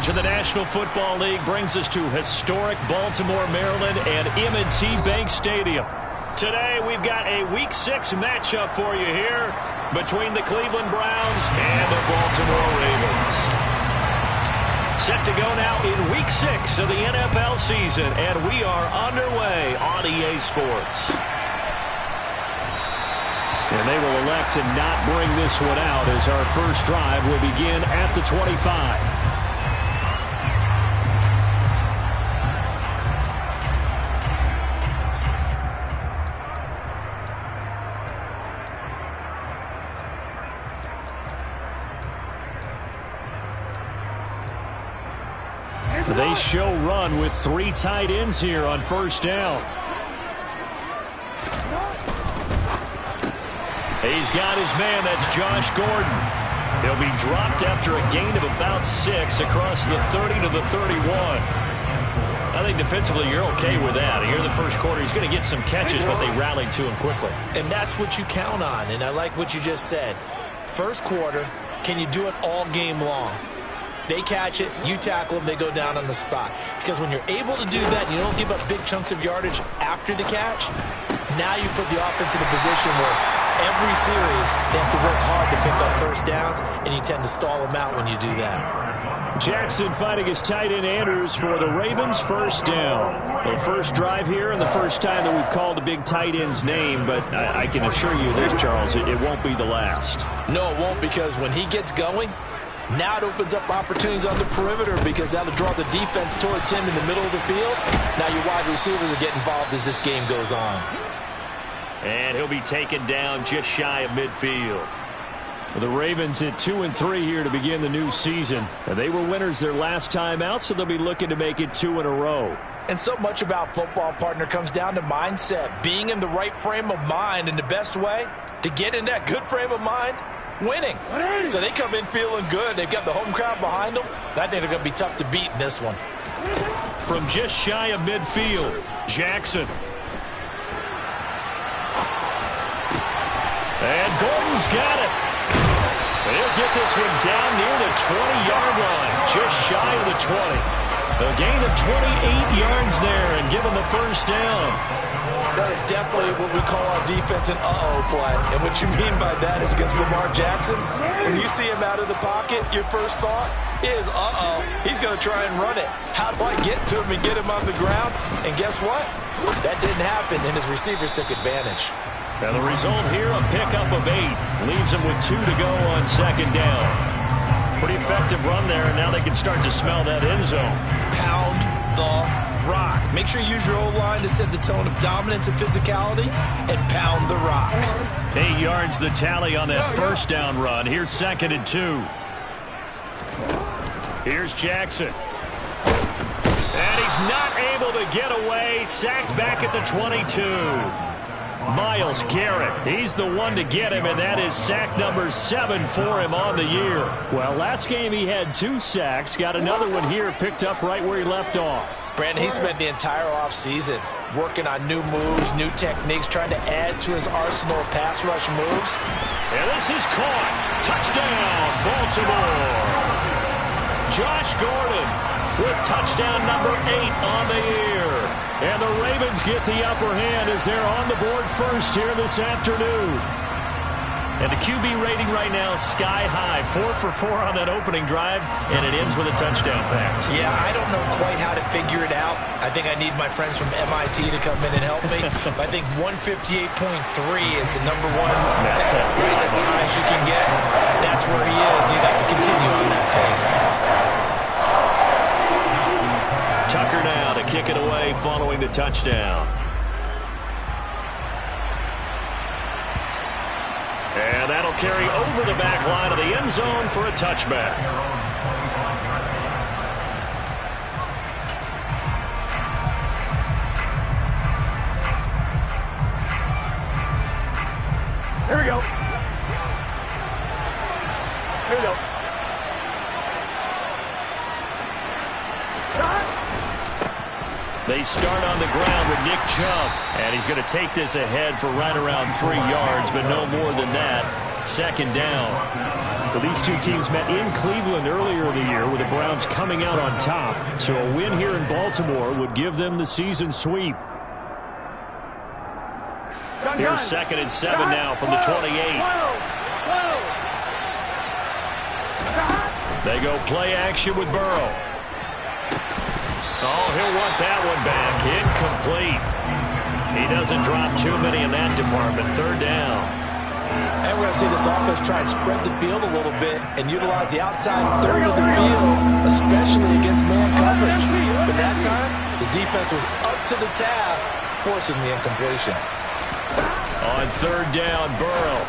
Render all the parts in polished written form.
coverage of the National Football League brings us to historic Baltimore, Maryland and M&T Bank Stadium. Today we've got a Week 6 matchup for you here between the Cleveland Browns and the Baltimore Ravens. Set to go now in Week 6 of the NFL season, and we are underway on EA Sports. And they will elect to not bring this one out as our first drive will begin at the 25. They show run with 3 tight ends here on first down. He's got his man. That's Josh Gordon. He'll be dropped after a gain of about 6 across the 30 to the 31. I think defensively you're okay with that. Here in the first quarter, he's going to get some catches, but they rallied to him quickly. And that's what you count on, and I like what you just said. First quarter, can you do it all game long? They catch it, you tackle them, they go down on the spot. Because when you're able to do that, you don't give up big chunks of yardage after the catch, now you put the offense in a position where every series they have to work hard to pick up first downs, and you tend to stall them out when you do that. Jackson fighting his tight end Andrews for the Ravens first down. The first drive here and the first time that we've called a big tight end's name, but I can assure you this, Charles, it won't be the last. No, it won't, because when he gets going, now it opens up opportunities on the perimeter because that'll draw the defense towards him in the middle of the field. Now your wide receivers will get involved as this game goes on. And he'll be taken down just shy of midfield. The Ravens at 2-3 here to begin the new season. They were winners their last time out, so they'll be looking to make it 2 in a row. And so much about football, partner, comes down to mindset. Being in the right frame of mind, and the best way to get in that good frame of mind, winning. So they come in feeling good. They've got the home crowd behind them. I think they're going to be tough to beat in this one. From just shy of midfield, Jackson. And Gordon's got it. He'll get this one down near the 20-yard line, just shy of the 20. A gain of 28 yards there and given the first down. That is definitely what we call our defense an uh-oh play. And what you mean by that is against Lamar Jackson, when you see him out of the pocket, your first thought is, uh-oh, he's going to try and run it. How do I get to him and get him on the ground? And guess what? That didn't happen, and his receivers took advantage. And the result here, a pickup of 8. Leaves him with 2 to go on second down. Pretty effective run there, and now they can start to smell that end zone. Pound the rock. Make sure you use your O-line to set the tone of dominance and physicality, and pound the rock. 8 yards the tally on that first down run. Here's 2nd and 2. Here's Jackson. And he's not able to get away. Sacked back at the 22. Myles Garrett, he's the one to get him, and that is sack number 7 for him on the year. Well, last game he had 2 sacks. Got another one here, picked up right where he left off. Brandon, he spent the entire offseason working on new moves, new techniques, trying to add to his arsenal of pass rush moves. And this is caught. Touchdown, Baltimore. Josh Gordon with touchdown number 8 on the year. And the Ravens get the upper hand as they're on the board first here this afternoon. And the QB rating right now is sky high. 4 for 4 on that opening drive, and it ends with a touchdown pass. Yeah, I don't know quite how to figure it out. I think I need my friends from MIT to come in and help me. But I think 158.3 is the number one. That's the highest you can get. That's where he is. He'd like to continue on that pace. Tucker now to kick it away following the touchdown. And that'll carry over the back line of the end zone for a touchback. Here we go. Here we go. They start on the ground with Nick Chubb, and he's going to take this ahead for right around 3 yards, but no more than that. Second down. Well, these two teams met in Cleveland earlier in the year with the Browns coming out on top. So a win here in Baltimore would give them the season sweep. Here's 2nd and 7 now from the 28. They go play action with Burrow. Oh, he'll want that one back. Incomplete. He doesn't drop too many in that department. 3rd down. And we're going to see this offense try and spread the field a little bit and utilize the outside third of the field, especially against man coverage. But that time, the defense was up to the task, forcing the incompletion. On 3rd down, Burrow.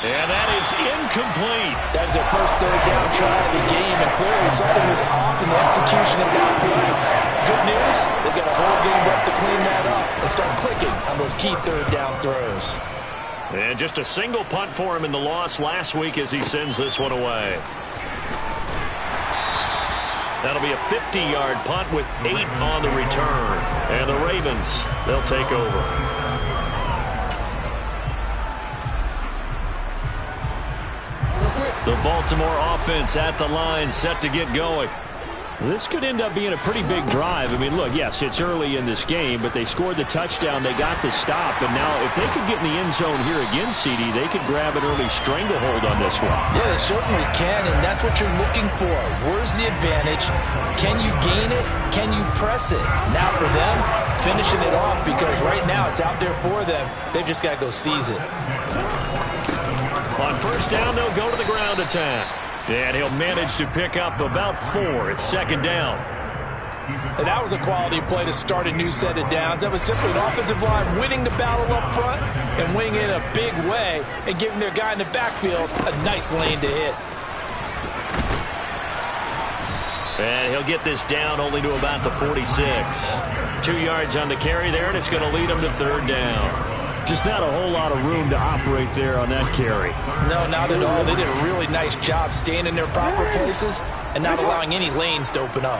And that is incomplete. That is their first 3rd down try of the game, and clearly something was off in the execution of that play. Good news, they've got a whole game left to clean that up and start clicking on those key 3rd down throws. And just a single punt for him in the loss last week as he sends this one away. That'll be a 50-yard punt with 8 on the return. And the Ravens, they'll take over. The Baltimore offense at the line, set to get going. This could end up being a pretty big drive. I mean, look, yes, it's early in this game, but they scored the touchdown. They got the stop. And now if they could get in the end zone here again, CD, they could grab an early stranglehold on this one. Yeah, they certainly can, and that's what you're looking for. Where's the advantage? Can you gain it? Can you press it? Now for them, finishing it off, because right now it's out there for them. They've just got to go seize it. On 1st down, they'll go to the ground attack. And he'll manage to pick up about 4. It's 2nd down. And that was a quality play to start a new set of downs. That was simply an offensive line winning the battle up front and winning it in a big way and giving their guy in the backfield a nice lane to hit. And he'll get this down only to about the 46. 2 yards on the carry there, and it's going to lead him to 3rd down. Just not a whole lot of room to operate there on that carry. No, not at all. They did a really nice job staying in their proper places and not allowing any lanes to open up.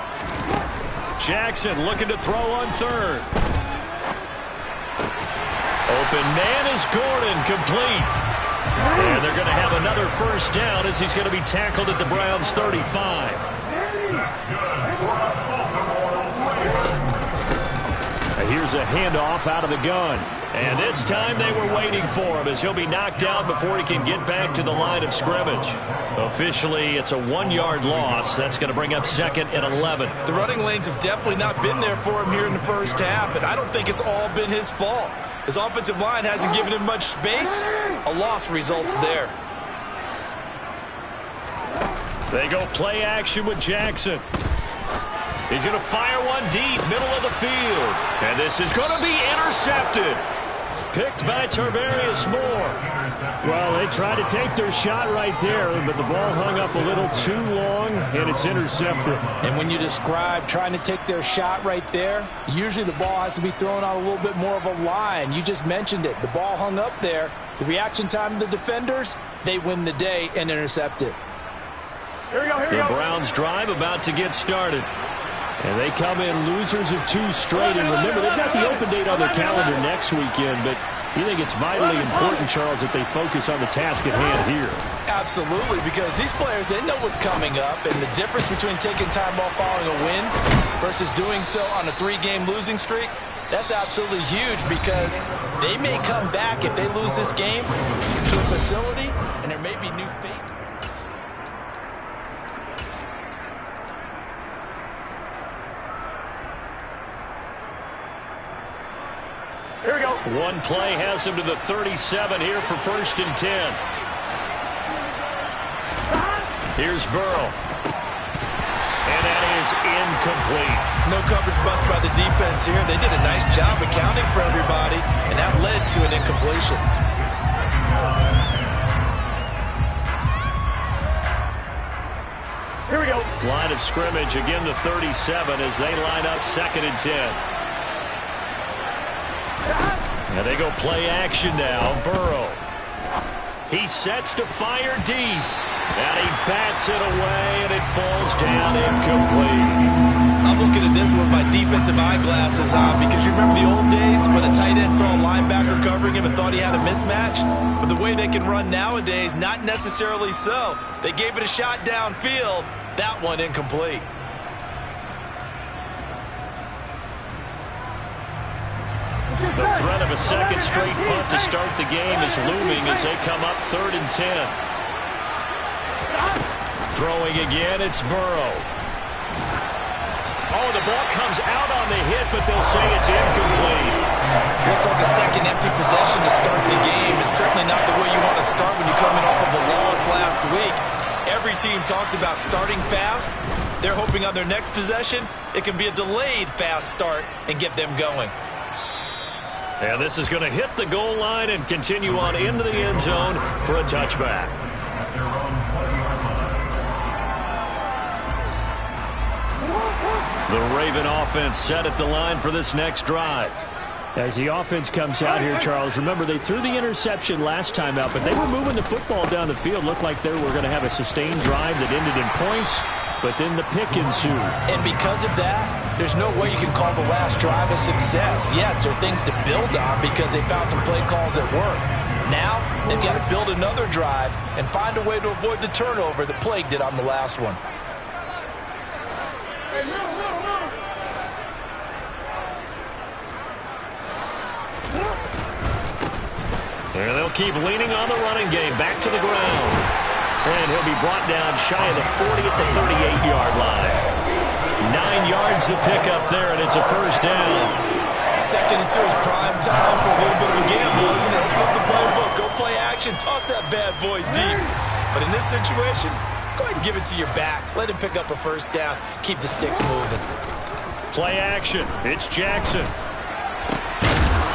Jackson looking to throw on 3rd. Open man is Gordon, complete. And they're going to have another 1st down as he's going to be tackled at the Browns' 35. Here's a handoff out of the gun. And this time they were waiting for him as he'll be knocked out before he can get back to the line of scrimmage. Officially, it's a 1-yard loss. That's going to bring up 2nd and 11. The running lanes have definitely not been there for him here in the first half, and I don't think it's all been his fault. His offensive line hasn't given him much space. A loss results there. They go play action with Jackson. He's going to fire one deep, middle of the field. And this is going to be intercepted. Picked by Tarvarius Moore. Well, they tried to take their shot right there, but the ball hung up a little too long, and it's intercepted. And when you describe trying to take their shot right there, usually the ball has to be thrown on a little bit more of a line. You just mentioned it. The ball hung up there. The reaction time of the defenders, they win the day and intercept it. Here we go, here we The go. Browns drive about to get started. And they come in losers of 2 straight. And remember, they've got the open date on their calendar next weekend. But you think it's vitally important, Charles, that they focus on the task at hand here? Absolutely, because these players, they know what's coming up. And the difference between taking time off following a win versus doing so on a 3-game losing streak, that's absolutely huge, because they may come back if they lose this game to a facility, and there may be new faces. Here we go. One play has him to the 37 here for 1st and 10. Here's Burrow. And that is incomplete. No coverage bust by the defense here. They did a nice job accounting for everybody, and that led to an incompletion. Here we go. Line of scrimmage, again the 37 as they line up 2nd and 10. And they go play action now. Burrow. He sets to fire deep. And he bats it away, and it falls down incomplete. I'm I'm looking at this with my defensive eyeglasses on because you remember the old days when a tight end saw a linebacker covering him and thought he had a mismatch? But the way they can run nowadays, not necessarily so. They gave it a shot downfield. That one incomplete. The threat of a second straight punt to start the game is looming as they come up 3rd and 10. Throwing again, it's Burrow. Oh, the ball comes out on the hit, but they'll say it's incomplete. Looks like a second empty possession to start the game, and certainly not the way you want to start when you're coming off of a loss last week. Every team talks about starting fast. They're hoping on their next possession, it can be a delayed fast start and get them going. And this is going to hit the goal line and continue on into the end zone for a touchback. The Raven offense set at the line for this next drive. As the offense comes out here, Charles, remember they threw the interception last time out, but they were moving the football down the field. Looked like they were going to have a sustained drive that ended in points, but then the pick ensued. And because of that, there's no way you can call the last drive a success. Yes, there are things to build on because they found some play calls that work. Now, they've got to build another drive and find a way to avoid the turnover that plagued it on the last one. And they'll keep leaning on the running game. Back to the ground. And he'll be brought down shy of the 40 at the 38-yard line. 9 yards to pick up there, and it's a first down. 2nd and 2 is prime time for a little bit of a gamble, isn't it? Open up the playbook, go play action, toss that bad boy deep. But in this situation, go ahead and give it to your back. Let him pick up a first down. Keep the sticks moving. Play action. It's Jackson.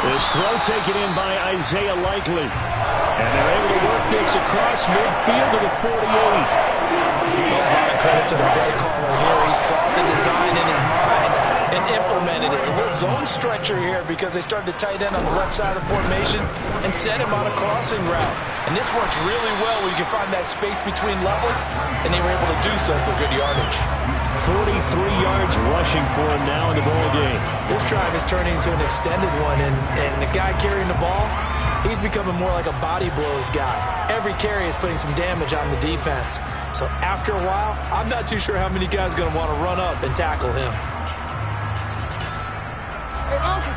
This throw taken in by Isaiah Likely. And they're able to work this across midfield to the 48. A lot of credit to the play caller here. He saw the design in his mind and implemented it. A little zone stretcher here because they started the tight end on the left side of the formation and sent him on a crossing route. And this works really well where you can find that space between levels, and they were able to do so for good yardage. 43 yards rushing for him now in the ball game. This drive is turning into an extended one, and the guy carrying the ball, he's becoming more like a body blows guy. Every carry is putting some damage on the defense. So after a while, I'm not too sure how many guys are going to want to run up and tackle him.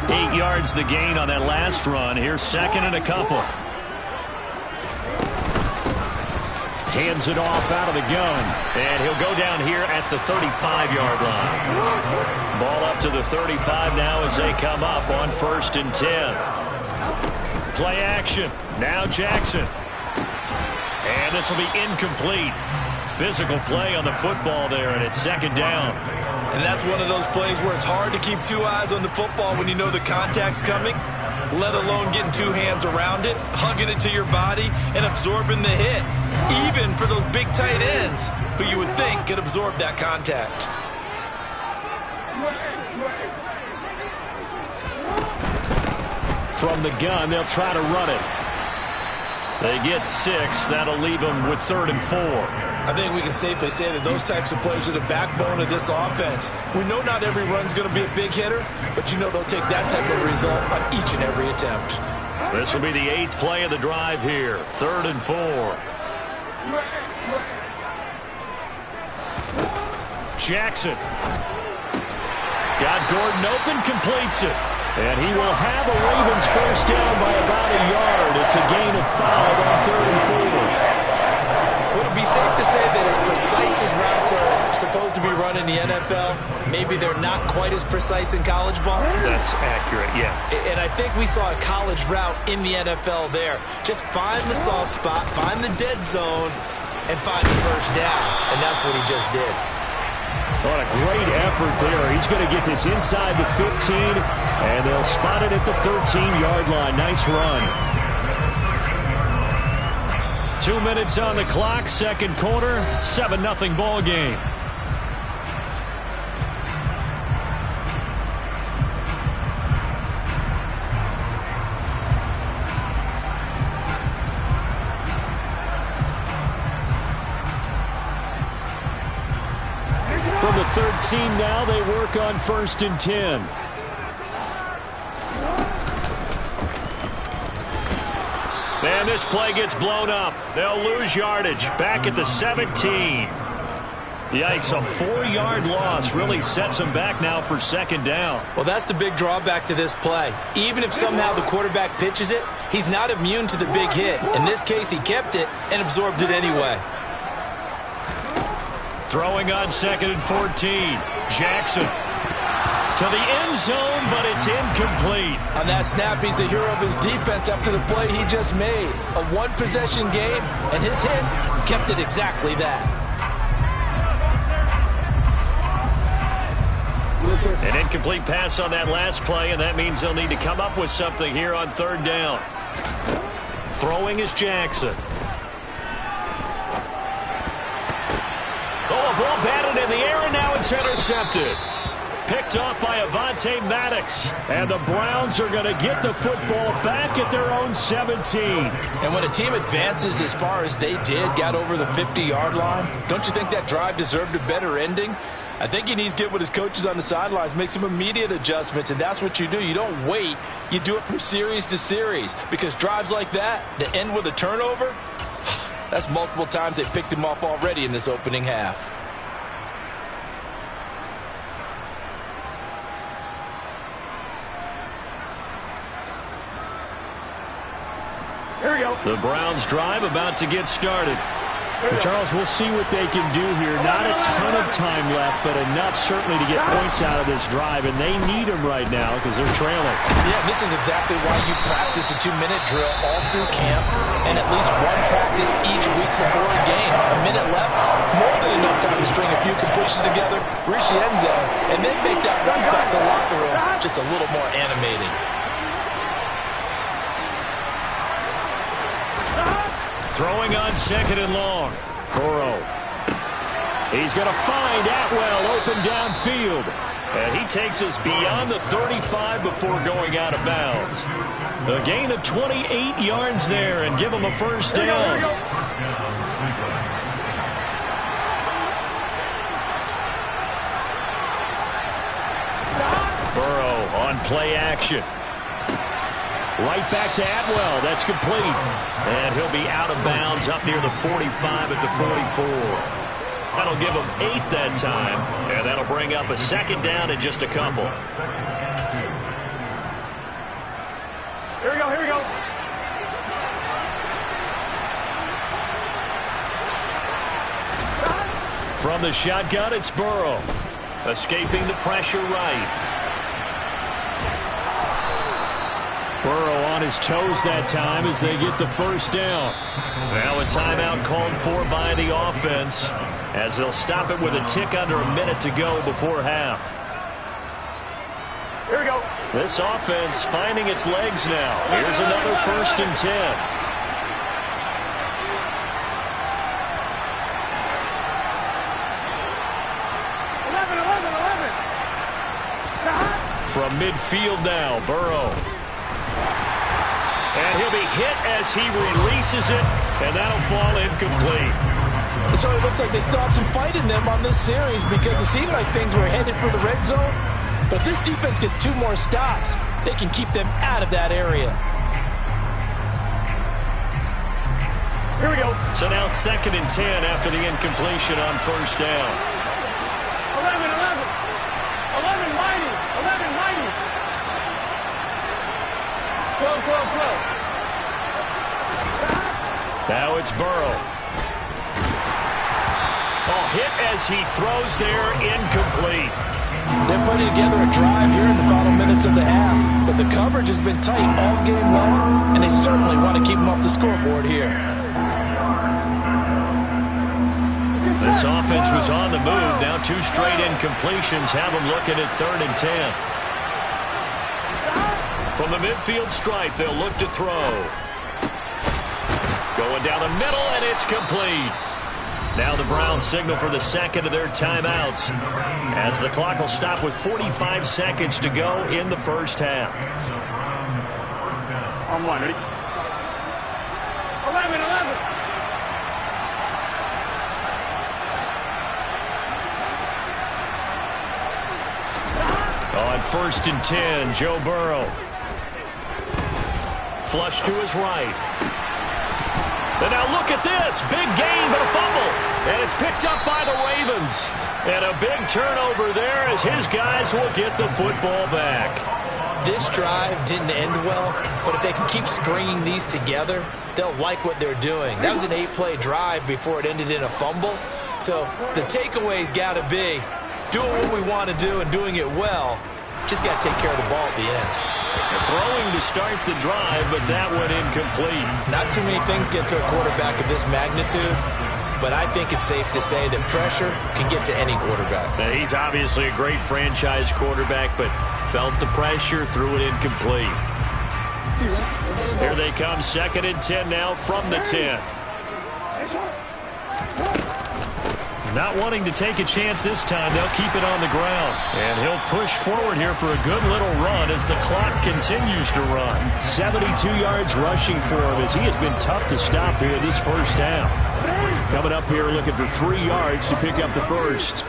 8 yards the gain on that last run. Here's 2nd and a couple. Hands it off out of the gun. And he'll go down here at the 35-yard line. Ball up to the 35 now as they come up on 1st and 10. Play action. Now Jackson. And this will be incomplete. Physical play on the football there, and it's 2nd down. And that's one of those plays where it's hard to keep 2 eyes on the football when you know the contact's coming, let alone getting 2 hands around it, hugging it to your body, and absorbing the hit. Even for those big tight ends who you would think could absorb that contact. From the gun, they'll try to run it. They get 6. That'll leave them with 3rd and 4. I think we can safely say that those types of plays are the backbone of this offense. We know not every run's going to be a big hitter, but you know they'll take that type of result on each and every attempt. This will be the 8th play of the drive here. 3rd and 4. Jackson. Got Gordon open, completes it. And he will have a Ravens first down by about a yard. It's a gain of 5 on 3rd and 4. Would it be safe to say that as precise as routes are supposed to be run in the NFL, maybe they're not quite as precise in college ball? That's accurate, yeah. And I think we saw a college route in the NFL there. Just find the soft spot, find the dead zone, and find the first down. And that's what he just did. What a great effort there. He's going to get this inside the 15, and they'll spot it at the 13-yard line. Nice run. 2 minutes on the clock, 2nd quarter, 7-0 ball game. From the 13 now, they work on 1st and 10. And this play gets blown up. They'll lose yardage. Back at the 17. Yikes, a 4-yard loss really sets them back now for 2nd down. Well, that's the big drawback to this play. Even if somehow the quarterback pitches it, he's not immune to the big hit. In this case, he kept it and absorbed it anyway. Throwing on 2nd and 14. Jackson to the end zone, but it's incomplete. On that snap, he's the hero of his defense after the play he just made. A one-possession game, and his hit kept it exactly that. An incomplete pass on that last play, and that means they'll need to come up with something here on 3rd down. Throwing is Jackson. Oh, a ball batted in the air, and now it's intercepted. Picked off by Avonte Maddox. And the Browns are going to get the football back at their own 17. And when a team advances as far as they did, got over the 50-yard line, don't you think that drive deserved a better ending? I think he needs to get with his coaches on the sidelines, make some immediate adjustments, and that's what you do. You don't wait. You do it from series to series, because drives like that, that end with a turnover, that's multiple times they picked him off already in this opening half. Here we go. The Browns drive about to get started. Charles, we'll see what they can do here. Not a ton of time left, but enough certainly to get points out of this drive, and they need them right now because they're trailing. Yeah, this is exactly why you practice a 2-minute drill all through camp and at least one practice each week before a game. A minute left, more than enough time to string a few completions together, reach the end zone, and then make that run back to the locker room just a little more animated. Throwing on 2nd and long. Burrow. He's going to find Atwell open downfield. And he takes us beyond the 35 before going out of bounds. A gain of 28 yards there and give him a 1st down. Burrow on play action. Right back to Atwell. That's complete. And he'll be out of bounds up near the 45 at the 44. That'll give him 8 that time. And that'll bring up a 2nd down in just a couple. Here we go, here we go. From the shotgun, it's Burrow. Escaping the pressure right. Burrow on his toes that time as they get the 1st down. Now a timeout called for by the offense as they'll stop it with a tick under a minute to go before half. Here we go. This offense finding its legs now. Here's another 1st and 10. From midfield now, Burrow. And he'll be hit as he releases it, and that'll fall incomplete. So it looks like they still have some fight in them on this series because it seemed like things were headed for the red zone. But if this defense gets 2 more stops, they can keep them out of that area. Here we go. So now 2nd and 10 after the incompletion on 1st down. 11, mighty. 11, mighty. 12. Now it's Burrow. Oh, hit as he throws there, incomplete. They're putting together a drive here in the final minutes of the half, but the coverage has been tight all game long, and they certainly want to keep them off the scoreboard here. This offense was on the move. Now 2 straight incompletions have them looking at 3rd and 10. From the midfield stripe, they'll look to throw. Going down the middle, and it's complete. Now the Browns signal for the 2nd of their timeouts as the clock will stop with 45 seconds to go in the 1st half. On 1, ready? 11. on 1st and 10, Joe Burrow. Flush to his right. And now look at this. Big gain, but a fumble. And it's picked up by the Ravens. And a big turnover there as his guys will get the football back. This drive didn't end well, but if they can keep stringing these together, they'll like what they're doing. That was an 8-play drive before it ended in a fumble. So the takeaway's got to be doing what we want to do and doing it well. Just got to take care of the ball at the end. Throwing to start the drive, but that went incomplete. Not too many things get to a quarterback of this magnitude, but I think it's safe to say that pressure can get to any quarterback. Now, he's obviously a great franchise quarterback, but felt the pressure, threw it incomplete. Here they come, 2nd and 10 now from the 10. Not wanting to take a chance this time, they'll keep it on the ground. And he'll push forward here for a good little run as the clock continues to run. 72 yards rushing for him as he has been tough to stop here this first half. Coming up here looking for 3 yards to pick up the first.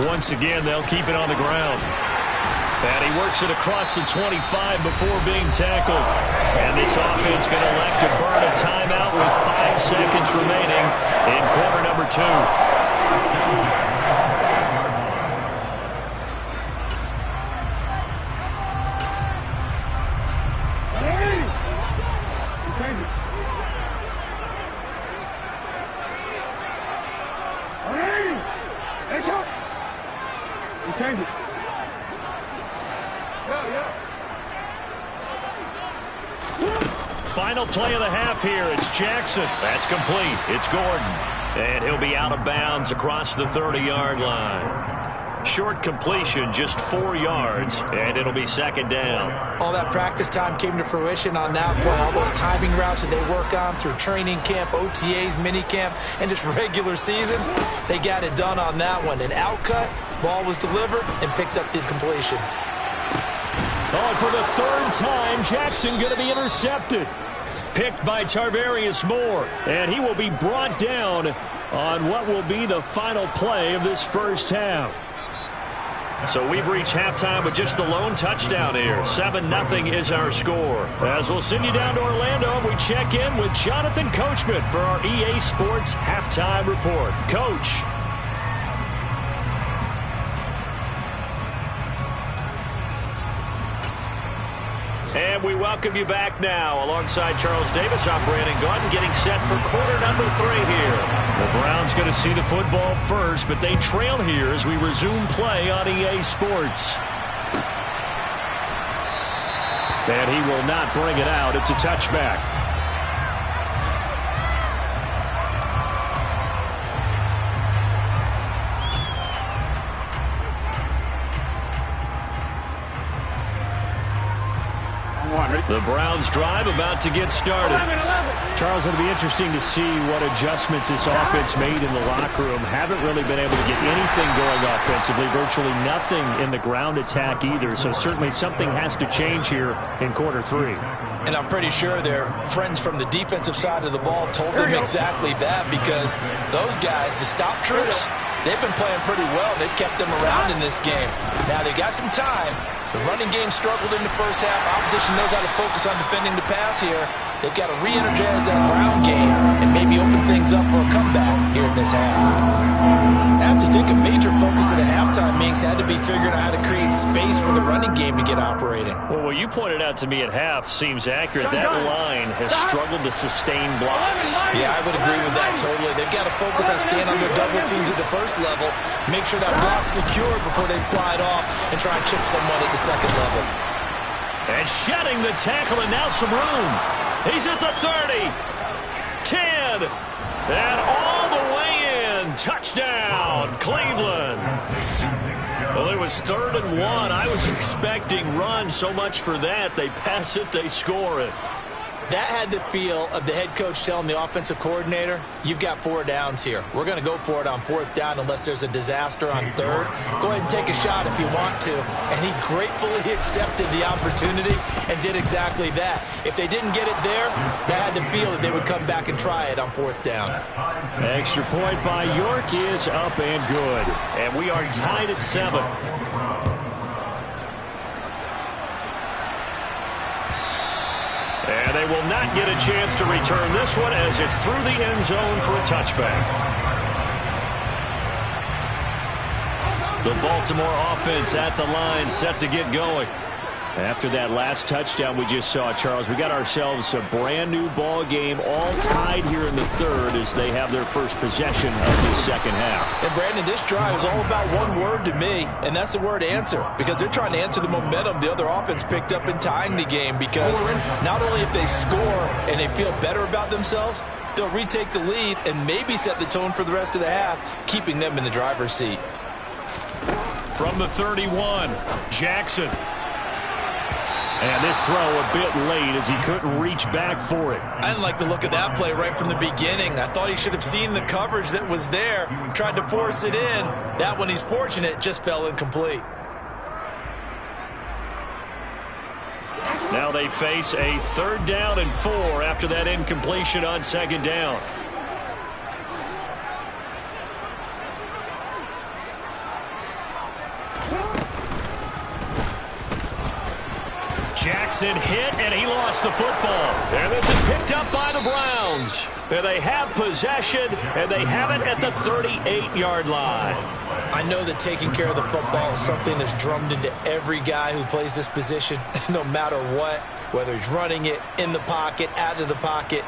Once again, they'll keep it on the ground. And he works it across the 25 before being tackled. And this offense going to elect to burn a timeout with 5 seconds remaining in quarter number 2. Change it. Final play of the half here. It's Jackson. That's complete. It's Gordon. And he'll be out of bounds across the 30-yard line. Short completion, just 4 yards, and it'll be 2nd down. All that practice time came to fruition on that play. All those timing routes that they work on through training camp, OTAs, minicamp, and just regular season, they got it done on that one. An outcut, ball was delivered, and picked up the completion. Oh, for the 3rd time, Jackson going to be intercepted. Picked by Tarvarius Moore. And he will be brought down on what will be the final play of this first half. So we've reached halftime with just the lone touchdown here. 7-0 is our score. As we'll send you down to Orlando, we check in with Jonathan Coachman for our EA Sports Halftime Report. Coach. And we welcome you back now. Alongside Charles Davis, I'm Brandon Gordon, getting set for quarter number 3 here. The Browns going to see the football first, but they trail here as we resume play on EA Sports. And he will not bring it out. It's a touchback. The Browns drive about to get started. 11. Charles, it'll be interesting to see what adjustments this offense made in the locker room. Haven't really been able to get anything going offensively. Virtually nothing in the ground attack either. So certainly something has to change here in quarter 3. And I'm pretty sure their friends from the defensive side of the ball told them exactly that, because those guys, the stop troops, they've been playing pretty well. They've kept them around in this game. Now, they got some time. The running game struggled in the first half. Opposition knows how to focus on defending the pass here. They've got to re-energize that ground game and maybe open things up for a comeback here in this half. I have to think a major focus of the halftime meetings had to be figuring out how to create space for the running game to get operating. Well, what you pointed out to me at half seems accurate. That line has struggled to sustain blocks. Yeah, I would agree with that totally. They've got to focus on staying on their double teams at the first level, make sure that block's secure before they slide off and try and chip someone at the second level. And shedding the tackle, and now some room. He's at the 30, 10, and all the way in. Touchdown, Cleveland. Well, it was 3rd and 1. I was expecting run. So much for that. They pass it, they score it. That had the feel of the head coach telling the offensive coordinator, you've got 4 downs here. We're going to go for it on 4th down unless there's a disaster on 3rd. Go ahead and take a shot if you want to. And he gratefully accepted the opportunity and did exactly that. If they didn't get it there, that had the feel that they would come back and try it on 4th down. Extra point by York is up and good. And we are tied at 7. And they will not get a chance to return this one as it's through the end zone for a touchback. The Baltimore offense at the line, set to get going. After that last touchdown we just saw, Charles, we got ourselves a brand new ball game, all tied here in the 3rd as they have their first possession of the 2nd half. And Brandon, this drive is all about one word to me, and that's the word answer, because they're trying to answer the momentum the other offense picked up in tying the game, because not only if they score and they feel better about themselves, they'll retake the lead and maybe set the tone for the rest of the half, keeping them in the driver's seat. From the 31, Jackson. And this throw a bit late as he couldn't reach back for it. I didn't like the look of that play right from the beginning. I thought he should have seen the coverage that was there, tried to force it in. That one, he's fortunate, just fell incomplete. Now they face a 3rd down and 4 after that incompletion on 2nd down. Jackson hit, and he lost the football. And this is picked up by the Browns. And they have possession, and they have it at the 38-yard line. I know that taking care of the football is something that's drummed into every guy who plays this position, no matter what, whether he's running it, in the pocket, out of the pocket.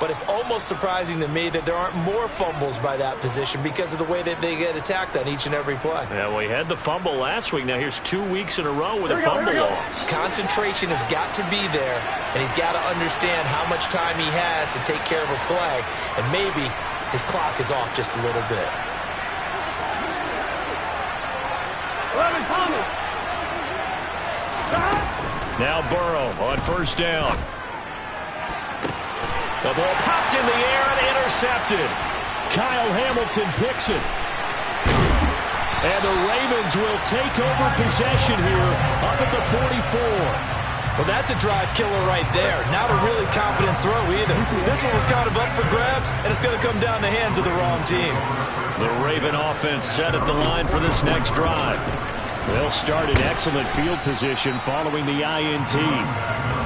But it's almost surprising to me that there aren't more fumbles by that position because of the way that they get attacked on each and every play. Yeah, we had the fumble last week. Now here's 2 weeks in a row with a fumble loss. Concentration has got to be there, and he's got to understand how much time he has to take care of a play, and maybe his clock is off just a little bit. 11, Thomas. Now Burrow on 1st down. The ball popped in the air and intercepted. Kyle Hamilton picks it. And the Ravens will take over possession here up at the 44. Well, that's a drive killer right there. Not a really confident throw either. This one was kind of up for grabs, and it's going to come down the hands of the wrong team. The Raven offense set at the line for this next drive. They'll start in excellent field position following the INT.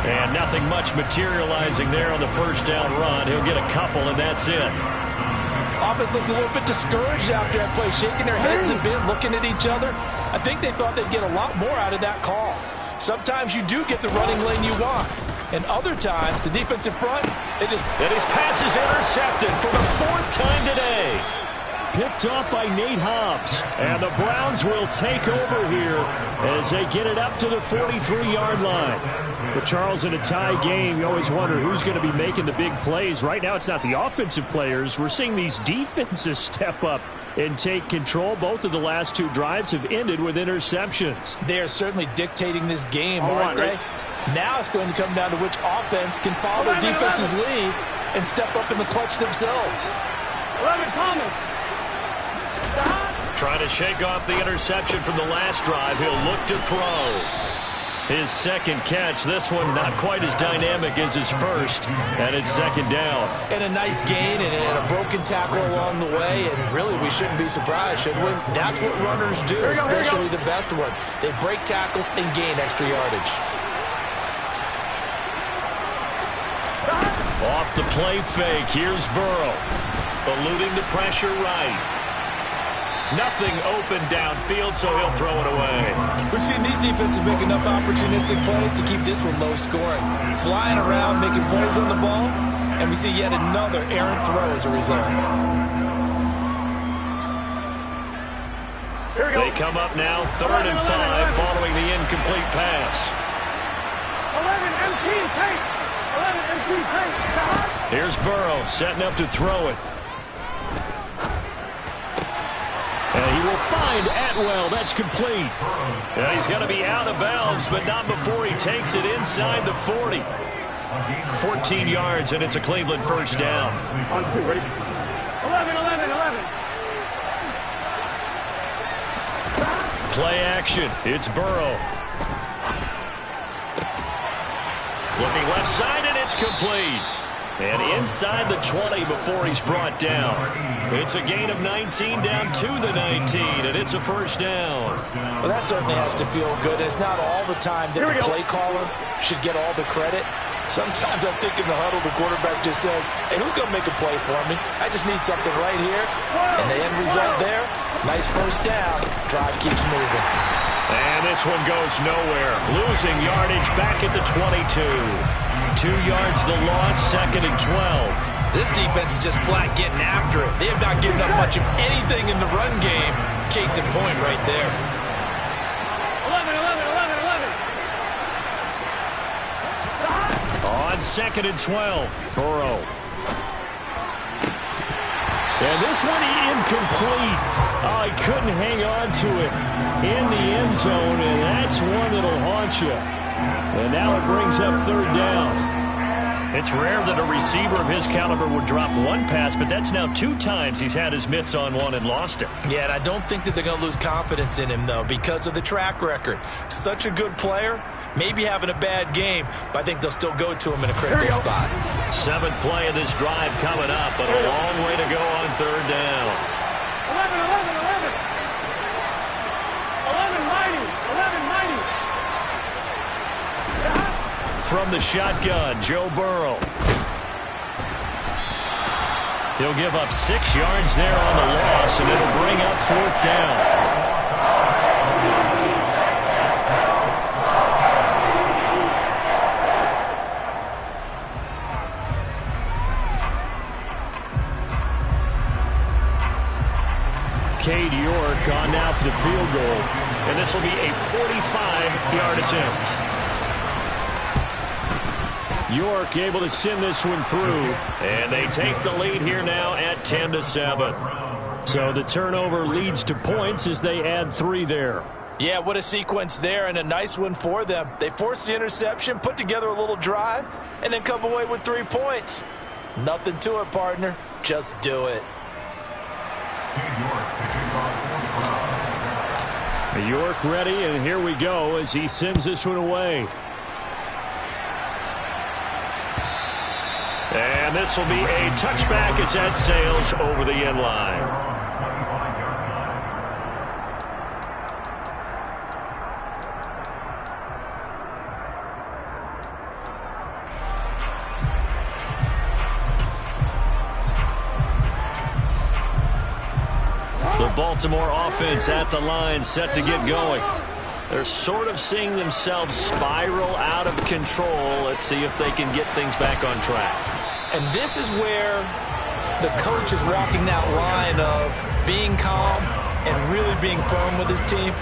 And nothing much materializing there on the 1st down run. He'll get a couple, and that's it. Offense looked a little bit discouraged after that play, shaking their heads a bit, looking at each other. I think they thought they'd get a lot more out of that call. Sometimes you do get the running lane you want. And other times, the defensive front, they just... And his pass is intercepted for the 4th time today. Picked off by Nate Hobbs. And the Browns will take over here as they get it up to the 43-yard line. But Charles, in a tie game, you always wonder who's going to be making the big plays. Right now, it's not the offensive players. We're seeing these defenses step up and take control. Both of the last 2 drives have ended with interceptions. They are certainly dictating this game, aren't they? Now it's going to come down to which offense can follow their defense's lead and step up in the clutch themselves. 11, Thomas. Trying to shake off the interception from the last drive. He'll look to throw. His 2nd catch. This one not quite as dynamic as his first. And it's 2nd down. And a nice gain and a broken tackle along the way. And really, we shouldn't be surprised, should we? That's what runners do, especially the best ones. They break tackles and gain extra yardage. Off the play fake. Here's Burrow. Eluding the pressure right. Nothing open downfield, so he'll throw it away. We've seen these defenses make enough opportunistic plays to keep this one low scoring. Flying around, making plays on the ball, and we see yet another errant throw as a result. They come up now 3rd and 5 following the incomplete pass. 11, empty pace. 11, empty pace. Here's Burrow setting up to throw it. And he will find Atwell. That's complete. And he's going to be out of bounds, but not before he takes it inside the 40. 14 yards, and it's a Cleveland first down. On 2, ready? 11, 11, 11. Play action. It's Burrow. Looking left side, and it's complete. And inside the 20 before he's brought down. It's a gain of 19 down to the 19, and it's a first down. Well, that certainly has to feel good. It's not all the time that the play caller should get all the credit. Sometimes I think in the huddle, the quarterback just says, hey, who's going to make a play for me? I just need something right here. And the end result there, nice first down. Drive keeps moving. And this one goes nowhere. Losing yardage back at the 22. 2 yards the loss, 2nd and 12. This defense is just flat getting after it. They have not given up much of anything in the run game. Case in point right there. 11, 11, 11, 11. On 2nd and 12, Burrow. And this one incomplete. Oh, he couldn't hang on to it in the end zone, and that's one that'll haunt you. And now it brings up 3rd down. It's rare that a receiver of his caliber would drop one pass, but that's now 2 times he's had his mitts on one and lost it. Yeah, and I don't think that they're going to lose confidence in him, though, because of the track record. Such a good player, maybe having a bad game, but I think they'll still go to him in a critical spot. 7th play of this drive coming up, but a long way to go on 3rd down. 11, 11, 11. 11, mighty. 11, mighty. From the shotgun, Joe Burrow. He'll give up 6 yards there on the loss, and it'll bring up 4th down. Cade York on now for the field goal, and this will be a 45-yard attempt. York able to send this one through, and they take the lead here now at 10-7. So the turnover leads to points as they add 3 there. Yeah, what a sequence there, and a nice one for them. They forced the interception, put together a little drive, and then come away with 3 points. Nothing to it, partner. Just do it. York ready, and here we go as he sends this one away. And this will be a touchback as that sails over the end line. The Baltimore offense at the line, set to get going. They're sort of seeing themselves spiral out of control. Let's see if they can get things back on track. And this is where the coach is walking that line of being calm and really being firm with his team.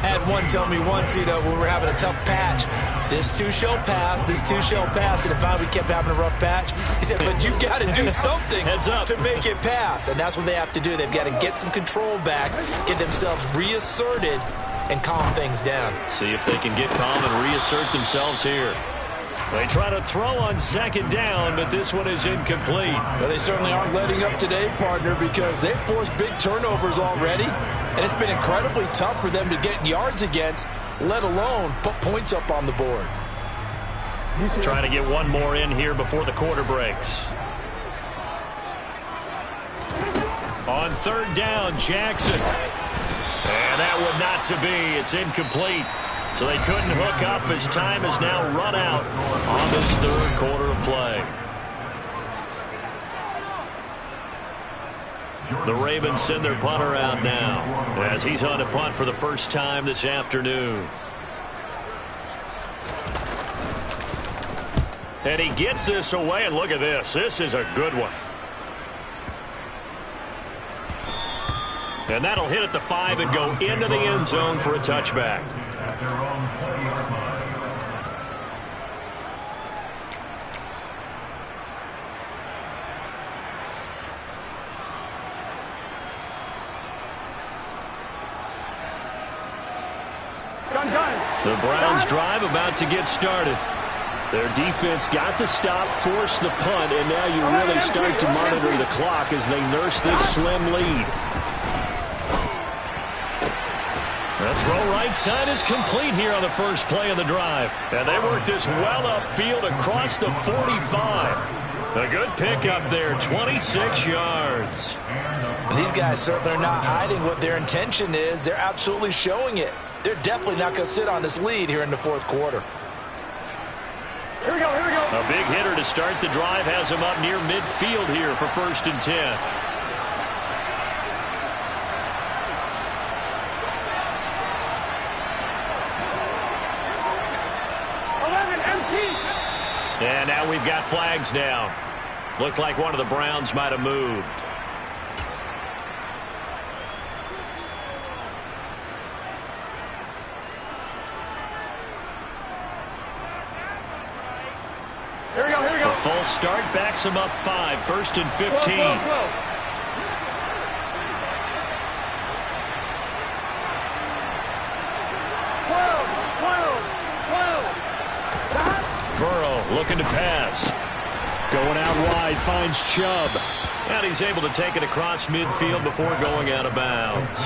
I had one tell me once, when we were having a tough patch, this too shall pass, this too shall pass, and finally we kept having a rough patch. He said, but you've got to do something to make it pass, and that's what they have to do. They've got to get some control back, get themselves reasserted, and calm things down. See if they can get calm and reassert themselves here. They try to throw on 2nd down, but this one is incomplete. Well, they certainly aren't letting up today, partner, because they've forced big turnovers already, and it's been incredibly tough for them to get yards against, let alone put points up on the board. Trying to get one more in here before the quarter breaks. On 3rd down, Jackson. And that would not to be. It's incomplete. So they couldn't hook up as time has now run out on this 3rd quarter of play. The Ravens send their punter out now as he's on to punt for the first time this afternoon. And he gets this away, and look at this. This is a good one. And that'll hit at the 5 and go into the end zone for a touchback. The Browns drive about to get started. Their defense got the stop, forced the punt, and now you really start to monitor the clock as they nurse this slim lead. The throw right side is complete here on the first play of the drive. And they work this well upfield across the 45. A good pickup there, 26 yards. These guys certainly are not hiding what their intention is. They're absolutely showing it. They're definitely not going to sit on this lead here in the fourth quarter. Here we go, here we go. A big hitter to start the drive has him up near midfield here for 1st and 10. And now we've got flags down. Looked like one of the Browns might have moved. Here we go, here we go. The full start backs him up 5, 1st and 15. Whoa. Burrow looking to pass. Going out wide, finds Chubb. And he's able to take it across midfield before going out of bounds.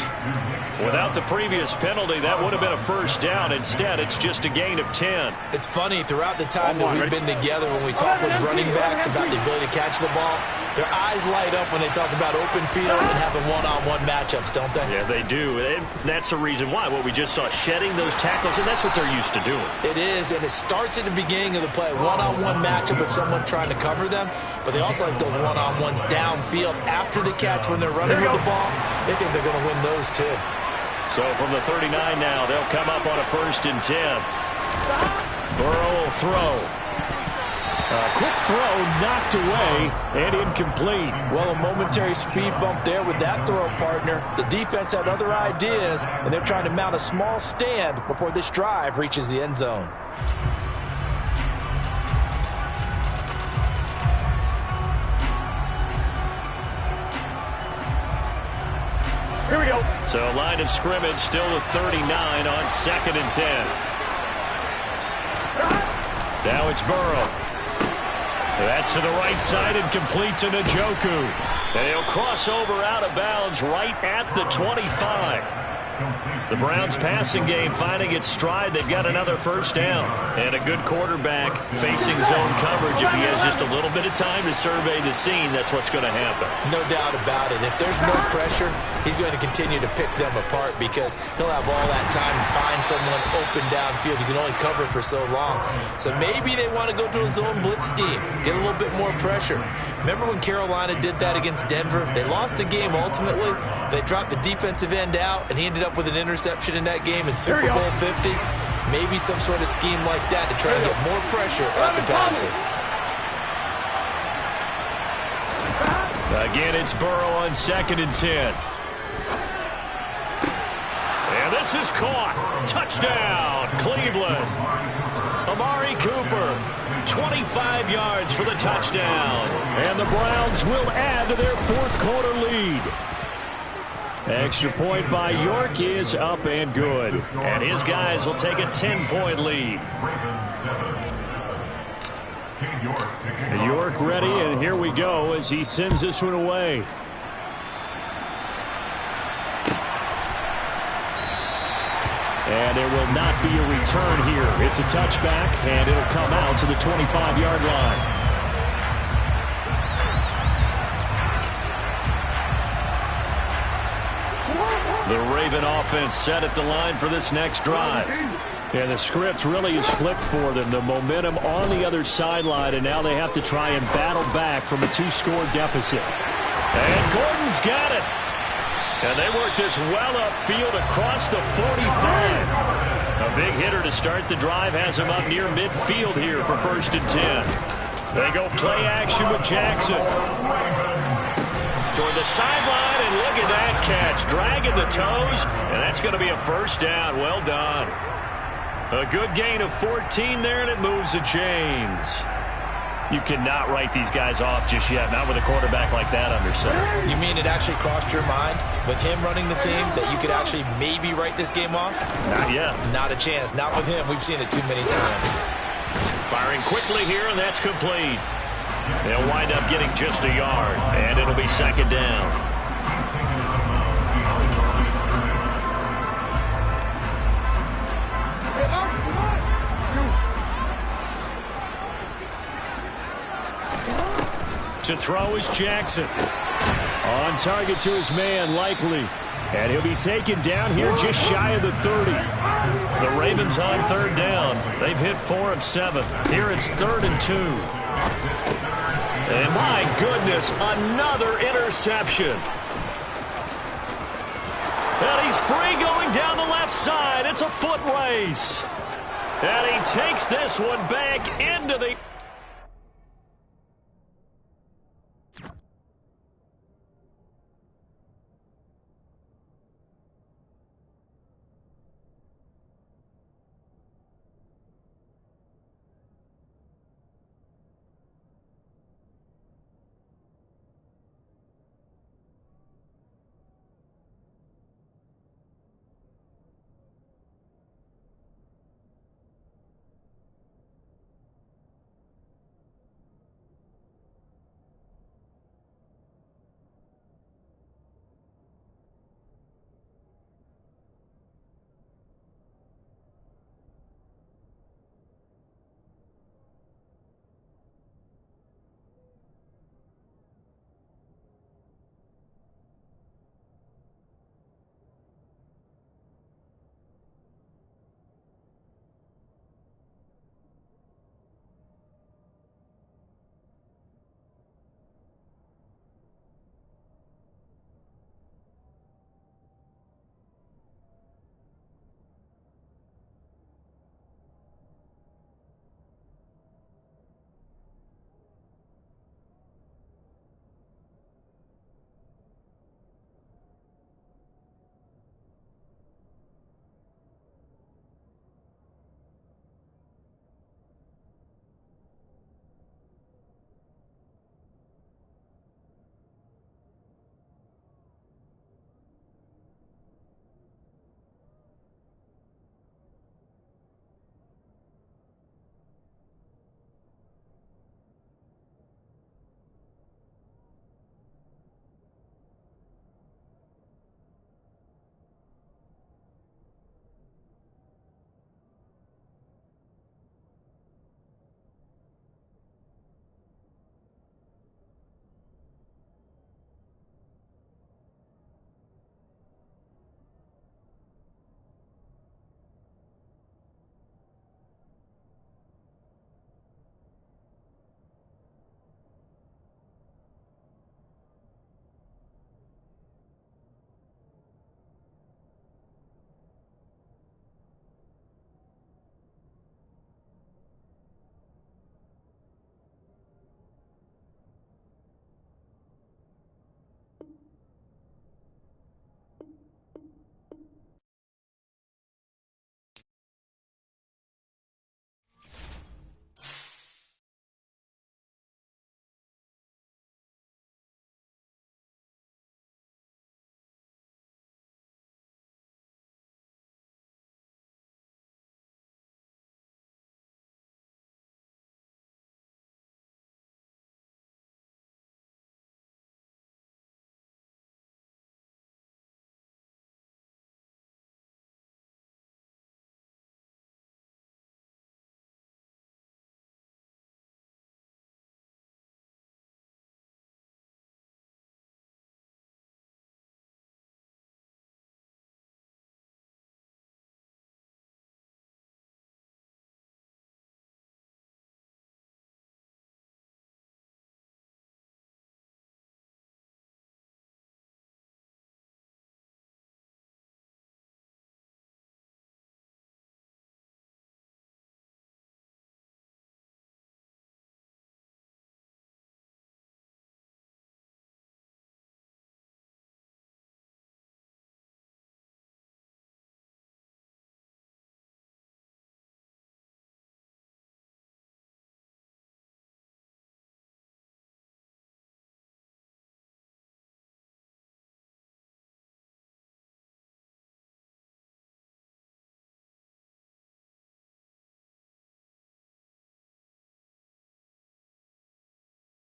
Without the previous penalty, that would have been a first down. Instead, it's just a gain of 10. It's funny, throughout the time that we've been together, when we talk with running backs about the ability to catch the ball, their eyes light up when they talk about open field and having one-on-one matchups, don't they? Yeah, they do. And that's the reason why. What we just saw, shedding those tackles, and that's what they're used to doing. It is, and it starts at the beginning of the play. One-on-one matchup if someone's trying to cover them, but they also like those one-on-ones downfield after the catch when they're running with the ball. They think they're going to win those, too. So from the 39 now, they'll come up on a 1st and 10. Burrow will throw. A quick throw knocked away and incomplete. Well, a momentary speed bump there with that throw, partner. The defense had other ideas, and they're trying to mount a small stand before this drive reaches the end zone. Here we go. So line of scrimmage still with 39 on 2nd and 10. Now it's Burrow. That's to the right side and complete to Njoku. And he'll cross over out of bounds right at the 25. The Browns passing game finding its stride. They've got another first down. And a good quarterback facing zone coverage. If he has just a little bit of time to survey the scene, that's what's going to happen. No doubt about it. If there's no pressure, he's going to continue to pick them apart because he'll have all that time to find someone open downfield. He can only cover for so long. So maybe they want to go to a zone blitz scheme, get a little bit more pressure. Remember when Carolina did that against Denver? They lost the game ultimately. They dropped the defensive end out, and he ended up with an interception in that game in Super Bowl 50. Maybe some sort of scheme like that to try and get more pressure at the passer. Again, it's Burrow on 2nd and 10. And this is caught. Touchdown, Cleveland. Amari Cooper, 25 yards for the touchdown. And the Browns will add to their 4th quarter lead. Extra point by York is up and good. And his guys will take a 10-point lead. York ready, and here we go as he sends this one away. And there will not be a return here. It's a touchback, and it'll come out to the 25-yard line. The Raven offense set at the line for this next drive. And the script really is flipped for them. The momentum on the other sideline, and now they have to try and battle back from a 2-score deficit. And Gordon's got it. And they work this well upfield across the 45. A big hitter to start the drive has him up near midfield here for 1st and 10. They go play action with Jackson. Toward the sideline, and look at that catch. Dragging the toes, and that's going to be a first down. Well done. A good gain of 14 there, and it moves the chains. You cannot write these guys off just yet, not with a quarterback like that under center. You mean it actually crossed your mind with him running the team that you could actually maybe write this game off? Not yet. Not a chance. Not with him. We've seen it too many times. Firing quickly here, and that's complete. They'll wind up getting just a yard, and it'll be second down. To throw is Jackson. On target to his man, Likely. And he'll be taken down here just shy of the 30. The Ravens on third down. They've hit 4 of 7. Here it's 3rd and 2. And my goodness, another interception. And he's free going down the left side. It's a foot race. And he takes this one back into the...